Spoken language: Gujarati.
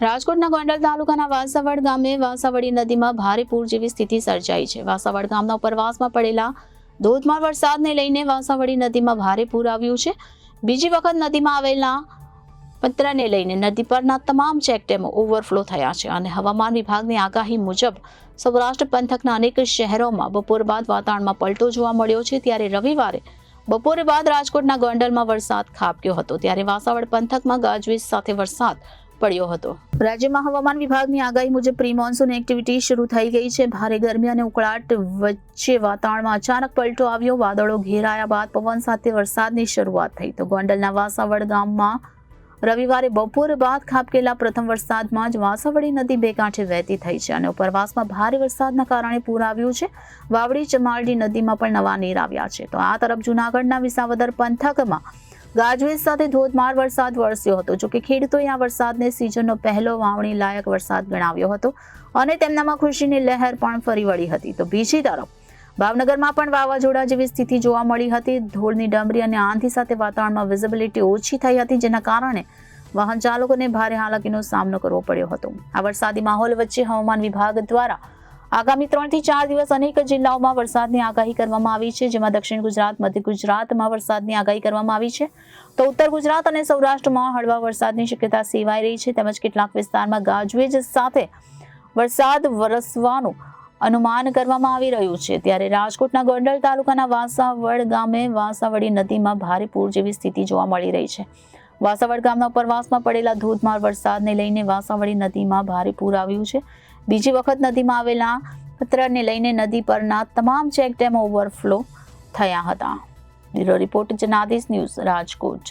રાજકોટના ગોંડલ તાલુકાના વાસાવડ ગામે વાસાવડી નદીમાં ભારે પૂર જેવી સ્થિતિ સર્જાઈ છે. વાસાવડ ગામના ઉપરવાસમાં પડેલા ધોધમાર વરસાદને લઈને વાસાવડી નદીમાં ભારે પૂર આવ્યું છે. બીજી વખત નદીમાં આવેલા પતરાને લઈને નદી પરના તમામ ચેકડેમો ઓવરફ્લો થયા છે અને હવામાન વિભાગની આગાહી મુજબ સૌરાષ્ટ્ર પંથકના અનેક શહેરોમાં બપોર બાદ વાતાવરણમાં પલટો જોવા મળ્યો છે. ત્યારે રવિવારે બપોરે બાદ રાજકોટના ગોંડલમાં વરસાદ ખાબક્યો હતો. ત્યારે વાસાવડ પંથકમાં ગાજવીજ સાથે વરસાદ પડ્યો હતો. રાજ્યમાં હવામાન વિભાગની આગાહી મુજબ પ્રી મોન્સૂન એક્ટિવિટી શરૂ થઈ ગઈ છે. ભારે ગરમી અને ઉકળાટ વચ્ચે વાતાવરણમાં અચાનક પલટો આવ્યો. વાદળો ઘેરાયા બાદ પવન સાથે વરસાદની શરૂઆત થઈ. તો ગોંડલના વાસાવડ ગામમાં રવિવારે બપોર બાદ ખાબકેલા પ્રથમ વરસાદમાં જ વાસાવડી નદી બે કાંઠે વહેતી થઈ છે અને ઉપરવાસમાં ભારે વરસાદના કારણે પૂર આવ્યું છે. વાવડી ચમાલડી નદીમાં પણ નવા નીર આવ્યા છે. તો આ તરફ જૂનાગઢના વિસાવદર પંથકમાં ગાજવીજ સાથે ધોધમાર વરસાદ વરસ્યો હતો. જોકે ખેડૂતોએ આ વરસાદને સિઝનનો પહેલો વાવણી લાયક વરસાદ ગણાવ્યો હતો અને તેમનામાં ખુશીની લહેર પણ ફરી વળી હતી. તો બીજી તરફ ભાવનગરમાં પણ વાવાઝોડા જેવી સ્થિતિ જોવા મળી હતી. ધૂળની ડમરી અને આંધી સાથે વાતાવરણમાં વિઝિબિલિટી ઓછી થઈ હતી, જેના કારણે વાહન ચાલકોને ભારે હાલાકીનો સામનો કરવો પડ્યો હતો. આ વરસાદી માહોલ વચ્ચે હવામાન વિભાગ દ્વારા આગામી 3 થી 4 દિવસ અનેક જિલ્લાઓમાં વરસાદની આગાહી કરવામાં આવી છે, જેમાં દક્ષિણ ગુજરાત, મધ્ય ગુજરાતમાં વરસાદની આગાહી કરવામાં આવી છે. તો ઉત્તર ગુજરાત અને સૌરાષ્ટ્રમાં હળવા વરસાદની શક્યતા સેવાઈ રહી છે. તેમજ કેટલાક વિસ્તારમાં ગાજવીજ સાથે વરસાદ વરસવાનું અનુમાન કરવામાં આવી રહ્યું છે. ત્યારે રાજકોટના ગોંડલ તાલુકાના વાસાવડ ગામે વાસાવડી નદીમાં ભારે પૂર જેવી સ્થિતિ જોવા મળી રહી છે. વાસાવડ ગામના ઉપરવાસમાં પડેલા ધોધમાર વરસાદને લઈને વાસાવડી નદીમાં ભારે પૂર આવ્યું છે. બીજી વખત નદીમાં આવેલા પતરાને લઈને નદી પરના તમામ ચેકડેમ ઓવરફ્લો થયા હતા. Bureau report Janadesh news, Rajkot.